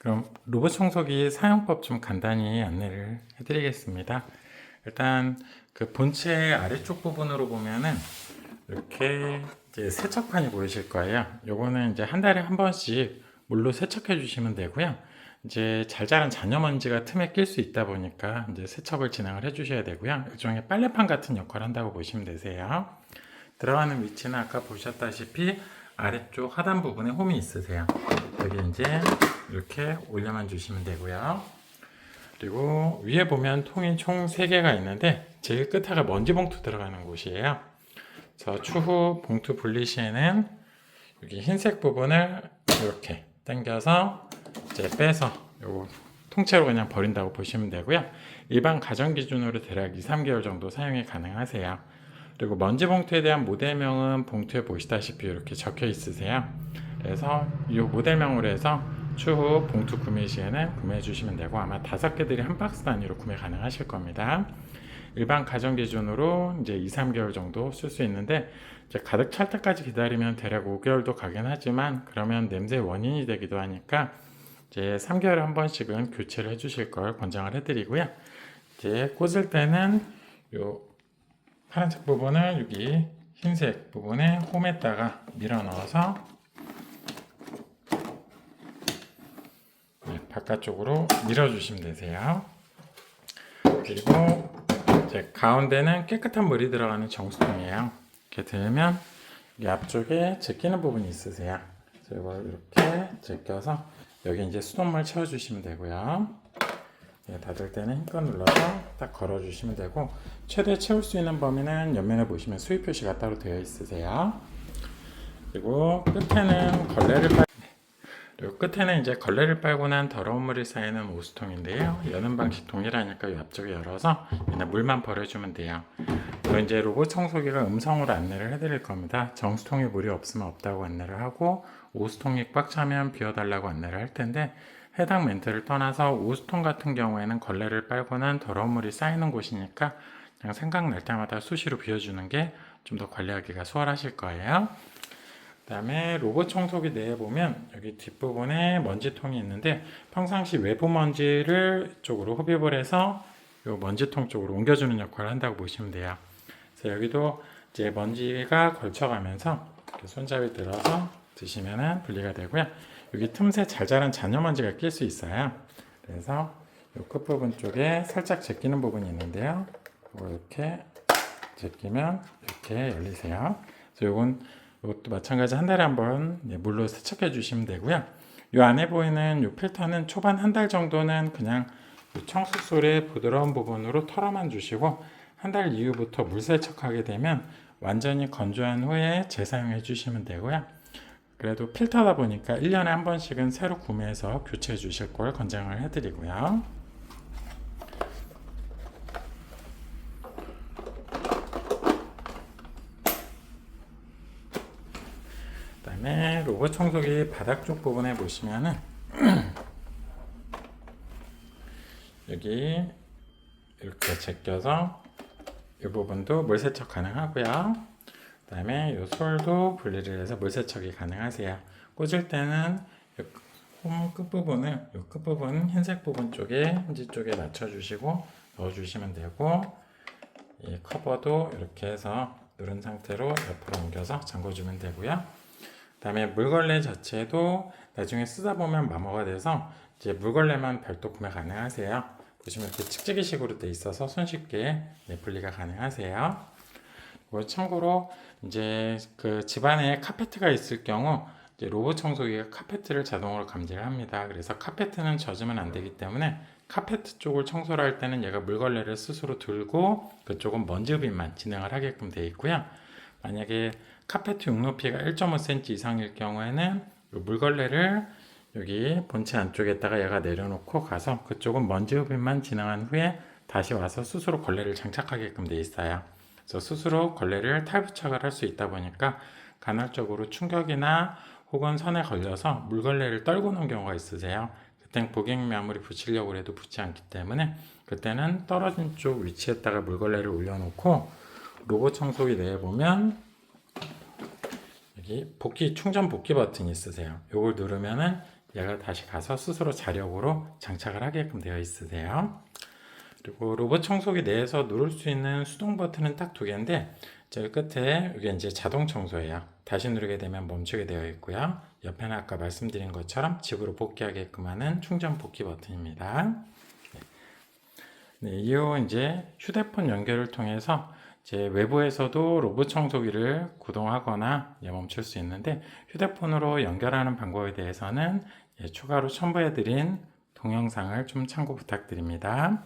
그럼 로봇 청소기 사용법 좀 간단히 안내를 해드리겠습니다. 일단 그 본체 아래쪽 부분으로 보면은 이렇게 이제 세척판이 보이실 거예요. 요거는 이제 한 달에 한 번씩 물로 세척해 주시면 되고요. 이제 잘 자란 잔여먼지가 틈에 낄 수 있다 보니까 이제 세척을 진행을 해 주셔야 되고요. 일종의 빨래판 같은 역할을 한다고 보시면 되세요. 들어가는 위치는 아까 보셨다시피 아래쪽 하단 부분에 홈이 있으세요. 여기 이제 이렇게 올려만 주시면 되고요. 그리고 위에 보면 통이 총 3개가 있는데 제일 끝에가 먼지 봉투 들어가는 곳이에요. 그래서 추후 봉투 분리 시에는 여기 흰색 부분을 이렇게 당겨서 이제 빼서 요거 통째로 그냥 버린다고 보시면 되고요. 일반 가정 기준으로 대략 2-3개월 정도 사용이 가능하세요. 그리고 먼지 봉투에 대한 모델명은 봉투에 보시다시피 이렇게 적혀 있으세요. 그래서 이 모델명으로 해서 추후 봉투 구매 시에는 구매해 주시면 되고 아마 5개들이 한 박스 단위로 구매 가능하실 겁니다. 일반 가정 기준으로 이제 2-3개월 정도 쓸 수 있는데 이제 가득 찰 때까지 기다리면 대략 5개월도 가긴 하지만 그러면 냄새 원인이 되기도 하니까 이제 3개월에 한 번씩은 교체를 해 주실 걸 권장을 해 드리고요. 이제 꽂을 때는 요 파란색 부분을 여기 흰색 부분에 홈에다가 밀어 넣어서 바깥쪽으로 밀어주시면 되세요. 그리고 이제 가운데는 깨끗한 물이 들어가는 정수통이에요. 이렇게 들면 이 앞쪽에 제끼는 부분이 있으세요. 그래서 이걸 이렇게 제껴서 여기 이제 수돗물 채워주시면 되고요. 닫을 때는 힘껏 눌러서 딱 걸어주시면 되고 최대 채울 수 있는 범위는 옆면에 보시면 수위 표시가 따로 되어 있으세요. 그리고 끝에는 이제 걸레를 빨고 난 더러운 물이 쌓이는 오수통인데요. 여는 방식 동일하니까 이 앞쪽에 열어서 그냥 물만 버려주면 돼요. 또 이제 로봇 청소기가 음성으로 안내를 해드릴 겁니다. 정수통에 물이 없으면 없다고 안내를 하고 오수통이 꽉 차면 비워달라고 안내를 할 텐데 해당 멘트를 떠나서 오수통 같은 경우에는 걸레를 빨고 난 더러운 물이 쌓이는 곳이니까 그냥 생각날 때마다 수시로 비워주는 게 좀 더 관리하기가 수월하실 거예요. 그 다음에 로봇 청소기 내에 보면 여기 뒷부분에 먼지통이 있는데 평상시 외부 먼지를 쪽으로 흡입을 해서 이 먼지통 쪽으로 옮겨주는 역할을 한다고 보시면 돼요. 그래서 여기도 이제 먼지가 걸쳐가면서 이렇게 손잡이 들어서 드시면 분리가 되고요. 여기 틈새 잘 자란 잔여먼지가 낄 수 있어요. 그래서 이 끝부분 쪽에 살짝 제끼는 부분이 있는데요. 이렇게 제끼면 이렇게 열리세요. 그래서 이것도 마찬가지 한 달에 한 번 물로 세척해 주시면 되고요. 이 안에 보이는 이 필터는 초반 한 달 정도는 그냥 청수솔의 부드러운 부분으로 털어만 주시고 한 달 이후부터 물 세척하게 되면 완전히 건조한 후에 재사용해 주시면 되고요. 그래도 필터다 보니까 1년에 한 번씩은 새로 구매해서 교체해 주실 걸 권장을 해드리고요. 그 다음에 로봇 청소기 바닥 쪽 부분에 보시면은 여기 이렇게 제껴서 이 부분도 물 세척 가능하고요. 그 다음에 이 솔도 분리를 해서 물 세척이 가능하세요. 꽂을 때는 홈 끝부분을 이 끝부분 흰색 부분 쪽에 힌지 쪽에 맞춰주시고 넣어주시면 되고 이 커버도 이렇게 해서 누른 상태로 옆으로 옮겨서 잠궈주면 되고요. 그 다음에 물걸레 자체도 나중에 쓰다 보면 마모가 돼서 이제 물걸레만 별도 구매 가능하세요. 보시면 이렇게 측지기식으로 돼 있어서 손쉽게 분리가 가능하세요. 참고로 이제 그 집안에 카페트가 있을 경우 이제 로봇 청소기가 카페트를 자동으로 감지를 합니다. 그래서 카페트는 젖으면 안 되기 때문에 카페트 쪽을 청소를 할 때는 얘가 물걸레를 스스로 들고 그쪽은 먼지 흡입만 진행을 하게끔 되어 있고요. 만약에 카페트 육높이가 1.5cm 이상일 경우에는 물걸레를 여기 본체 안쪽에다가 얘가 내려놓고 가서 그쪽은 먼지 흡입만 진행한 후에 다시 와서 스스로 걸레를 장착하게끔 되어 있어요. 그래서 스스로 걸레를 탈부착을 할 수 있다 보니까 간헐적으로 충격이나 혹은 선에 걸려서 물걸레를 떨고 놓은 경우가 있으세요. 그땐 고객님이 아무리 붙이려고 해도 붙지 않기 때문에 그때는 떨어진 쪽 위치에다가 물걸레를 올려놓고 로봇 청소기 내에 보면 여기 충전 복귀 버튼이 있으세요. 이걸 누르면은 얘가 다시 가서 스스로 자력으로 장착을 하게끔 되어 있으세요. 그리고 로봇 청소기 내에서 누를 수 있는 수동 버튼은 딱 두 개인데, 저 끝에 이게 이제 자동 청소예요. 다시 누르게 되면 멈추게 되어 있고요. 옆에는 아까 말씀드린 것처럼 집으로 복귀하게끔 하는 충전 복귀 버튼입니다. 네, 이후 이제 휴대폰 연결을 통해서 이제 외부에서도 로봇 청소기를 구동하거나 멈출 수 있는데, 휴대폰으로 연결하는 방법에 대해서는 추가로 첨부해드린 동영상을 좀 참고 부탁드립니다.